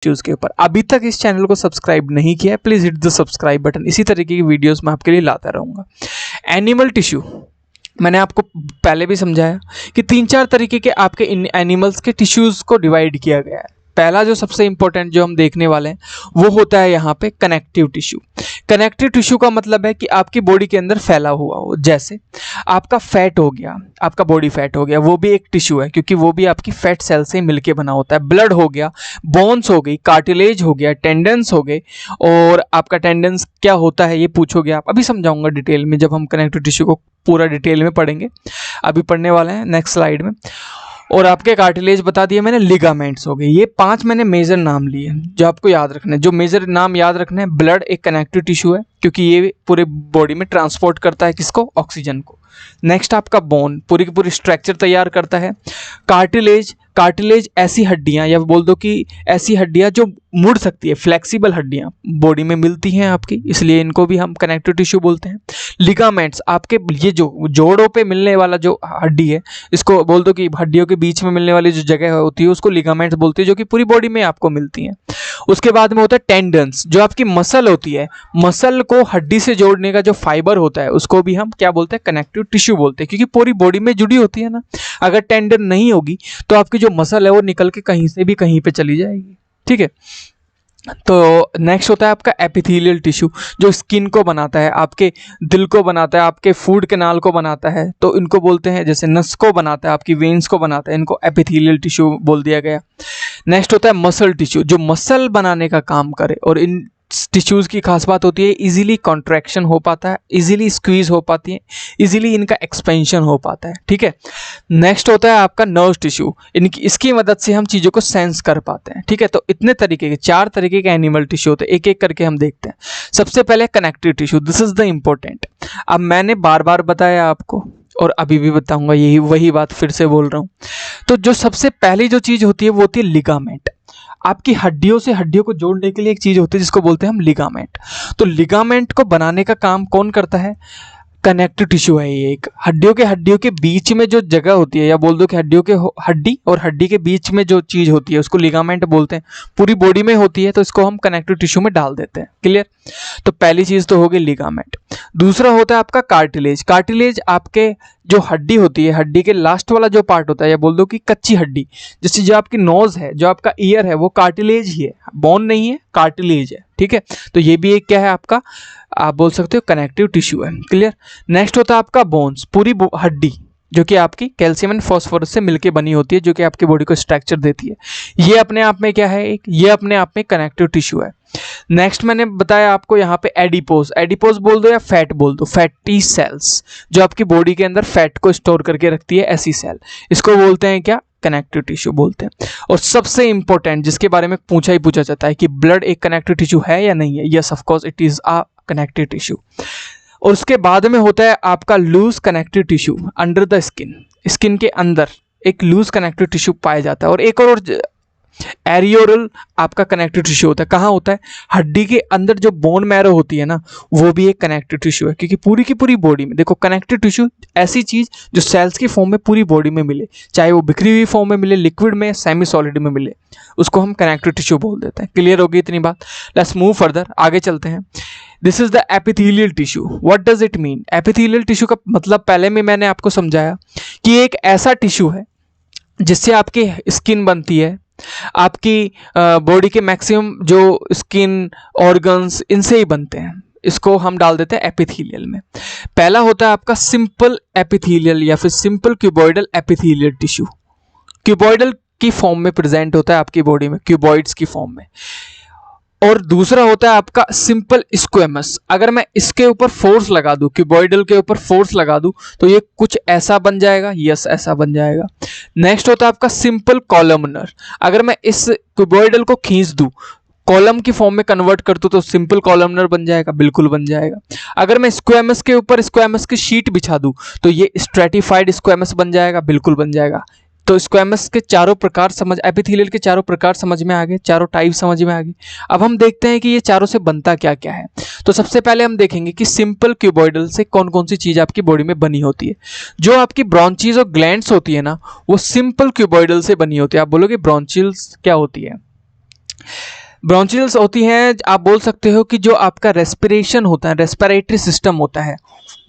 Tissues के ऊपर। अभी तक इस चैनल को सब्सक्राइब नहीं किया है, please hit the subscribe button. इसी तरीके की वीडियोस मैं आपके लिए लाता रहूँगा। एनिमल टिश्यू, मैंने आपको पहले भी समझाया कि 3-4 तरीके के आपके इन एनिमल्स के टिश्यूज को डिवाइड किया गया है। पहला जो सबसे इंपॉर्टेंट जो हम देखने वाले हैं वो होता है यहाँ पे कनेक्टिव टिश्यू। कनेक्टिव टिश्यू का मतलब है कि आपकी बॉडी के अंदर फैला हुआ हो, जैसे आपका फैट हो गया, आपका बॉडी फैट हो गया, वो भी एक टिश्यू है क्योंकि वो भी आपकी फैट सेल से मिलके बना होता है। ब्लड हो गया, बोन्स हो गई, कार्टिलेज हो गया, टेंडन्स हो गए। और आपका टेंडन्स क्या होता है ये पूछोगे आप, अभी समझाऊंगा डिटेल में जब हम कनेक्टिव टिश्यू को पूरा डिटेल में पढ़ेंगे, अभी पढ़ने वाले हैं नेक्स्ट स्लाइड में। और आपके कार्टिलेज बता दिए मैंने, लिगामेंट्स हो गए। ये 5 मैंने मेजर नाम लिए जो आपको याद रखने हैं। जो मेजर नाम याद रखने हैं, ब्लड एक कनेक्टिव टिश्यू है क्योंकि ये पूरे बॉडी में ट्रांसपोर्ट करता है किसको, ऑक्सीजन को। नेक्स्ट आपका बोन पूरी की पूरी स्ट्रक्चर तैयार करता है। कार्टिलेज, कार्टिलेज ऐसी हड्डियां या बोल दो कि ऐसी हड्डियां जो मुड़ सकती है, फ्लेक्सिबल हड्डियां बॉडी में मिलती हैं आपकी, इसलिए इनको भी हम कनेक्टिव टिश्यू बोलते हैं। लिगामेंट्स, आपके ये जो जोड़ों पे मिलने वाला जो हड्डी है, इसको बोल दो कि हड्डियों के बीच में मिलने वाली जो जगह होती है उसको लिगामेंट्स बोलती है, जो कि पूरी बॉडी में आपको मिलती हैं। उसके बाद में होता है टेंडन्स, जो आपकी मसल होती है, मसल को हड्डी से जोड़ने का जो फाइबर होता है उसको भी हम क्या बोलते हैं, कनेक्टिव टिश्यू बोलते हैं, क्योंकि पूरी बॉडी में जुड़ी होती है ना। अगर टेंडन नहीं होगी तो आपकी जो मसल है वो निकल के कहीं से भी कहीं पे चली जाएगी, ठीक है। तो नेक्स्ट होता है आपका एपिथेलियल टिश्यू, जो स्किन को बनाता है, आपके दिल को बनाता है, आपके फूड कैनाल को बनाता है, तो इनको बोलते हैं, जैसे नस को बनाता है, आपकी वेन्स को बनाता है, इनको एपिथेलियल टिश्यू बोल दिया गया। नेक्स्ट होता है मसल टिश्यू, जो मसल बनाने का काम करे। और इन टिश्यूज़ की खास बात होती है इजीली कॉन्ट्रैक्शन हो पाता है, इजीली स्क्वीज हो पाती है, इजीली इनका एक्सपेंशन हो पाता है, ठीक है। नेक्स्ट होता है आपका नर्व टिश्यू, इसकी मदद से हम चीज़ों को सेंस कर पाते हैं, ठीक है। तो इतने तरीके के 4 तरीके के एनिमल टिश्यू होते हैं, एक एक करके हम देखते हैं। सबसे पहले connective tissue, this is the important. अब मैंने बार बार बताया आपको और अभी भी बताऊंगा, यही वही बात फिर से बोल रहा हूँ। तो जो सबसे पहली जो चीज़ होती है वो होती है लिगामेंट। आपकी हड्डियों से हड्डियों को जोड़ने के लिए एक चीज होती है जिसको बोलते हैं हम लिगामेंट। तो लिगामेंट को बनाने का काम कौन करता है, कनेक्टिव टिश्यू है ये। एक हड्डियों के बीच में जो जगह होती है, या बोल दो कि हड्डी और हड्डी के बीच में जो चीज होती है उसको लिगामेंट बोलते हैं। पूरी बॉडी में होती है तो इसको हम कनेक्टिव टिश्यू में डाल देते हैं, क्लियर। तो पहली चीज तो हो गई लिगामेंट। दूसरा होता है आपका कार्टिलेज। कार्टिलेज आपके जो हड्डी होती है, हड्डी के लास्ट वाला जो पार्ट होता है, या बोल दो कि कच्ची हड्डी, जैसे जो आपकी नोज है, जो आपका ईयर है, वो कार्टिलेज ही है, बोन नहीं है, कार्टिलेज है, ठीक है। तो ये भी एक क्या है आपका, आप बोल सकते हो कनेक्टिव टिश्यू है, क्लियर। नेक्स्ट होता है आपका बोन्स, पूरी हड्डी जो कि आपकी कैल्शियम एंड फास्फोरस से मिलके बनी होती है, जो कि आपकी बॉडी को स्ट्रक्चर देती है। ये अपने आप में क्या है, एक ये अपने आप में कनेक्टिव टिश्यू है। नेक्स्ट मैंने बताया आपको यहाँ पे एडिपोज, एडिपोज बोल दो या फैट बोल दो, फैटी सेल्स, जो आपकी बॉडी के अंदर फैट को स्टोर करके रखती है, ऐसी सेल, इसको बोलते हैं क्या, कनेक्टिव टिश्यू बोलते हैं। और सबसे इंपॉर्टेंट जिसके बारे में पूछा जाता है कि ब्लड एक कनेक्टिव टिश्यू है या नहीं है, yes of course it is a connective tissue. और उसके बाद में होता है आपका loose connective tissue under the skin, skin के अंदर एक लूज कनेक्टिव टिश्यू पाया जाता है। और एक और एरियोरल आपका कनेक्टिव टिश्यू होता है, कहाँ होता है, हड्डी के अंदर जो बोन मैरो होती है ना, वो भी एक कनेक्टिव टिश्यू है। क्योंकि पूरी की पूरी बॉडी में देखो, कनेक्टिव टिश्यू ऐसी चीज जो सेल्स की फॉर्म में पूरी बॉडी में मिले, चाहे वो बिखरी हुई फॉर्म में मिले, लिक्विड में, सेमी सॉलिड में मिले, उसको हम कनेक्टिव टिश्यू बोल देते हैं। क्लियर होगी इतनी बात। लेट्स मूव फर्दर, आगे चलते हैं। This is the epithelial tissue. What does it mean, epithelial tissue का मतलब पहले में मैंने आपको समझाया कि एक ऐसा टिश्यू है जिससे आपकी स्किन बनती है, आपकी बॉडी के मैक्सिमम जो स्किन ऑर्गन्स इनसे ही बनते हैं, इसको हम डाल देते हैं एपिथेलियल में। पहला होता है आपका सिंपल एपिथेलियल या फिर simple cuboidal epithelial tissue, cuboidal की फॉर्म में प्रेजेंट होता है आपकी बॉडी में, क्यूबॉइड्स की फॉर्म में। और दूसरा होता है आपका सिंपल स्क्वेमस। अगर मैं इसके ऊपर फोर्स लगा दूं, क्यूबॉइडल के ऊपर फोर्स लगा दूं, तो ये कुछ ऐसा बन जाएगा, यस ऐसा बन जाएगा। नेक्स्ट होता है आपका सिंपल कॉलमनर। अगर मैं इस क्यूबॉइडल को खींच दूं, कॉलम की फॉर्म में कन्वर्ट कर दूं, तो सिंपल कॉलमनर बन जाएगा, बिल्कुल बन जाएगा। अगर मैं स्क्वेमस के ऊपर स्क्वेमस की शीट बिछा दूं, तो ये स्ट्रेटिफाइड स्क्वेमस बन जाएगा, बिल्कुल बन जाएगा। तो स्क्वेमस के चारों प्रकार समझ, एपिथेलियल के चारों प्रकार समझ में आ गए, चारों टाइप समझ में आ गई। अब हम देखते हैं कि ये चारों से बनता क्या क्या है। तो सबसे पहले हम देखेंगे कि सिंपल क्यूबॉइडल से कौन कौन सी चीज आपकी बॉडी में बनी होती है। जो आपकी ब्रॉन्चीज और ग्लैंड्स होती है ना, वो सिंपल क्यूबॉइडल से बनी होती है। आप बोलोगे ब्रॉन्चील्स क्या होती है, ब्रोंचियल्स होती हैं, आप बोल सकते हो कि जो आपका रेस्पिरेशन होता है, रेस्पिरेटरी सिस्टम होता है,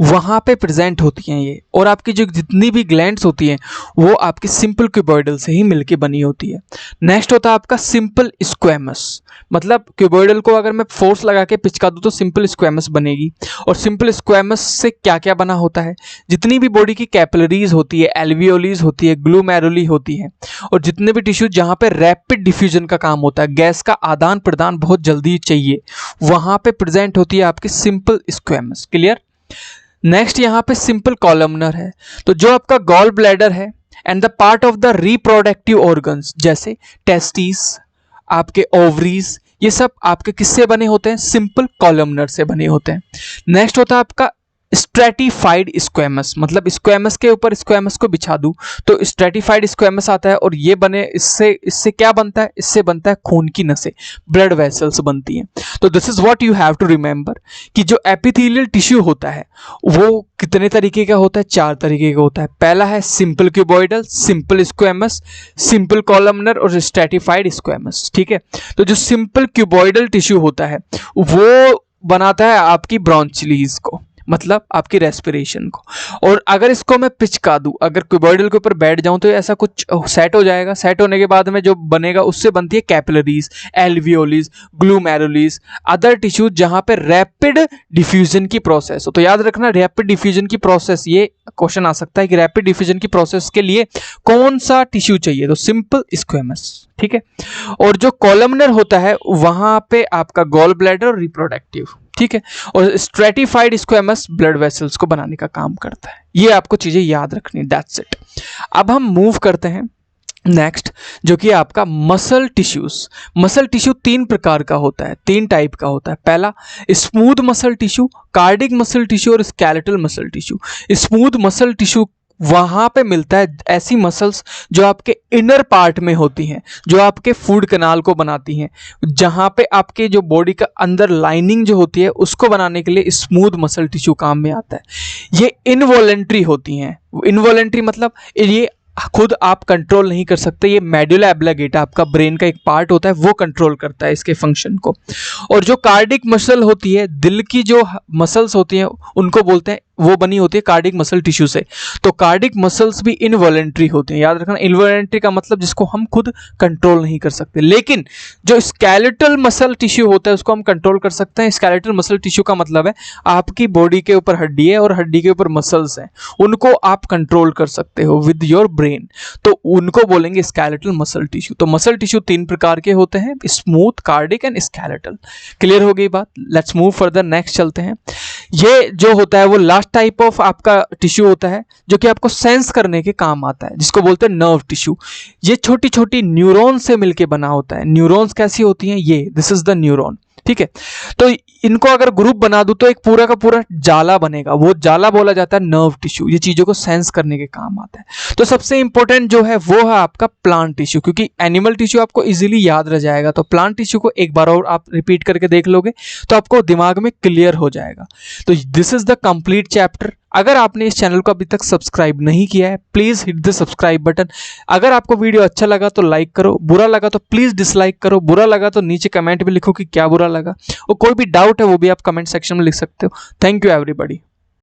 वहाँ पे प्रेजेंट होती हैं ये। और आपकी जो जितनी भी ग्लैंड्स होती हैं वो आपकी सिंपल क्यूबॉइडल से ही मिलके बनी होती है। नेक्स्ट होता है आपका सिंपल स्क्वेमस, मतलब क्यूबॉइडल को अगर मैं फोर्स लगा के पिचका दूँ तो सिंपल स्क्वेमस बनेगी। और सिंपल स्क्वेमस से क्या क्या बना होता है, जितनी भी बॉडी की कैपिलरीज होती है, एल्वियोलीज होती है, ग्लूमेरुली होती है, और जितने भी टिश्यू जहाँ पे रैपिड डिफ्यूजन का काम होता है, गैस का आदान प्रदान बहुत जल्दी चाहिए, वहाँ पे प्रेजेंट होती है आपकी सिंपल स्क्वेमस। क्लियर। नेक्स्ट यहाँ पे सिंपल कॉलमनर है। तो जो आपका गॉल ब्लैडर है and the part of the reproductive organs जैसे टेस्टिस, आपके ओवरीज, ये सब आपके किससे बने होते हैं, सिंपल कॉलमनर से बने होते हैं। नेक्स्ट होता है आपका स्ट्रेटिफाइड स्क्वेमस, मतलब स्क्वेमस के ऊपर स्क्वेमस को बिछा दूं तो स्ट्रेटिफाइड स्क्वेमस आता है। और ये बने इससे क्या बनता है, इससे बनता है खून की नसें, ब्लड वेसल्स बनती हैं। तो this is what you have to remember कि जो एपिथेलियल टिश्यू होता है वो कितने तरीके का होता है, 4 तरीके का होता है। पहला है simple cuboidal, simple squamous, simple columnar और स्ट्रेटिफाइड स्क्वेमस। ठीक है। तो जो सिंपल क्यूबॉइडल टिश्यू होता है वो बनाता है आपकी ब्रोंचियल्स को, मतलब आपकी रेस्पिरेशन को। और अगर इसको मैं पिचका दूं, अगर क्यूबॉइडल के ऊपर बैठ जाऊं तो ऐसा कुछ सेट हो जाएगा। सेट होने के बाद में जो बनेगा उससे बनती है कैपिलरीज, एल्वियोलीज, ग्लूमेरुलीज, अदर टिश्यू जहां पे रैपिड डिफ्यूजन की प्रोसेस हो। तो याद रखना रैपिड डिफ्यूजन की प्रोसेस, ये क्वेश्चन आ सकता है कि रैपिड डिफ्यूजन की प्रोसेस के लिए कौन सा टिश्यू चाहिए, तो सिंपल स्क्वेमस। ठीक है। और जो कॉलमनर होता है वहां पे आपका गॉल ब्लैडर और रिप्रोडक्टिव। ठीक है। और स्ट्रेटिफाइड स्क्वेमस ब्लड वेसल्स को बनाने का काम करता है। ये आपको चीजें याद रखनी, दैट्स इट। अब हम मूव करते हैं नेक्स्ट, जो कि आपका मसल टिश्यूज। मसल टिश्यू 3 प्रकार का होता है, 3 टाइप का होता है। पहला smooth muscle tissue, cardiac muscle tissue और skeletal muscle tissue. Smooth muscle tissue वहां पे मिलता है ऐसी मसल्स जो आपके इनर पार्ट में होती हैं, जो आपके फूड कैनाल को बनाती हैं, जहां पे आपके जो बॉडी का अंदर लाइनिंग जो होती है उसको बनाने के लिए स्मूथ मसल टिश्यू काम में आता है। ये इनवॉलेंट्री होती हैं। इनवॉलेंट्री मतलब ये खुद आप कंट्रोल नहीं कर सकते, ये मेडुला ऑब्लिगेटा आपका ब्रेन का एक पार्ट होता है, वो कंट्रोल करता है इसके फंक्शन को। और जो कार्डिक मसल होती है, दिल की जो मसल्स होती हैं उनको बोलते हैं, वो बनी होती है कार्डिक मसल टिश्यू से। तो कार्डिक मसल्स भी इनवॉलेंट्री होते हैं। याद रखना इनवॉलेंट्री का मतलब जिसको हम खुद कंट्रोल नहीं कर सकते। लेकिन जो स्केलेटल मसल टिश्यू होता है उसको हम कंट्रोल कर सकते हैं। स्केलेटल मसल टिश्यू का मतलब है आपकी बॉडी के ऊपर हड्डी है और हड्डी के ऊपर मसल्स हैं, उनको आप कंट्रोल कर सकते हो विद योर ब्रेन, तो उनको बोलेंगे स्केलेटल मसल टिश्यू। तो मसल टिश्यू 3 प्रकार के होते हैं, smooth, cardiac and skeletal. Clear हो गई बात। लेट्स मूव फर्दर, नेक्स्ट चलते हैं। ये जो होता है वो लास्ट टाइप ऑफ आपका टिश्यू होता है जो कि आपको सेंस करने के काम आता है, जिसको बोलते हैं नर्व टिश्यू। ये छोटी छोटी न्यूरॉन से मिलके बना होता है। न्यूरॉन्स कैसी होती हैं, ये दिस इज द न्यूरॉन। ठीक है। तो इनको अगर ग्रुप बना दूं तो एक पूरा का पूरा जाला बनेगा, वो जाला बोला जाता है नर्व टिश्यू। ये चीजों को सेंस करने के काम आता है। तो सबसे इंपॉर्टेंट जो है वो है आपका प्लांट टिश्यू, क्योंकि एनिमल टिश्यू आपको इजीली याद रह जाएगा। तो प्लांट टिश्यू को एक बार और आप रिपीट करके देख लोगे तो आपको दिमाग में क्लियर हो जाएगा। तो this is the complete chapter. अगर आपने इस चैनल को अभी तक सब्सक्राइब नहीं किया है, please hit the subscribe button. अगर आपको वीडियो अच्छा लगा तो लाइक करो, बुरा लगा तो प्लीज डिसलाइक करो, बुरा लगा तो नीचे कमेंट में लिखो कि क्या बुरा लगा, और कोई भी डाउट है वो भी आप कमेंट सेक्शन में लिख सकते हो। Thank you everybody.